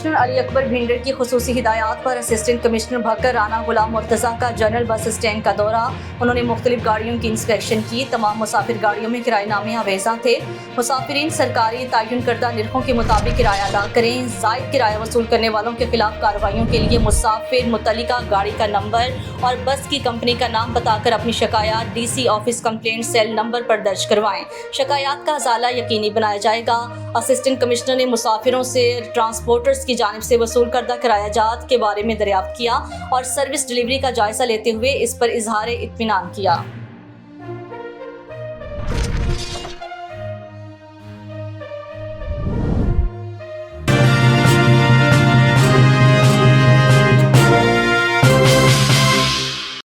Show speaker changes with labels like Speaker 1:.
Speaker 1: Commissioner Ali Akbar Bhinder की खुसूसी हिदायत पर असिस्टेंट कमिश्नर भक्कर राना गुलाम मुर्तज़ा का जनरल बस स्टैंड का दौरा। उन्होंने मुख्तलिफ गाड़ियों की इंस्पेक्शन की। तमाम मुसाफिर गाड़ियों में किराएनामे अवेजा थे। मुसाफिरीन सरकारी तयन करदा निर्खों के मुताबिक किराया अदा करें। जायद किराया वसूल करने वालों के खिलाफ कार्रवाइयों के लिए मुसाफिर मुतल्लिका गाड़ी का नंबर और बस की कंपनी का नाम बताकर अपनी शिकायत DC office complaint cell number पर दर्ज करवाएं। शिकायत का अजाला यकीनी बनाया जाएगा। असिस्टेंट कमिश्नर ने मुसाफिरों से ट्रांसपोर्टर्स की जानिब से वसूल करदा किरायाजात के बारे में दरियाफ्त किया और सर्विस डिलीवरी का जायजा लेते हुए इस पर इजहार इत्मीनान किया।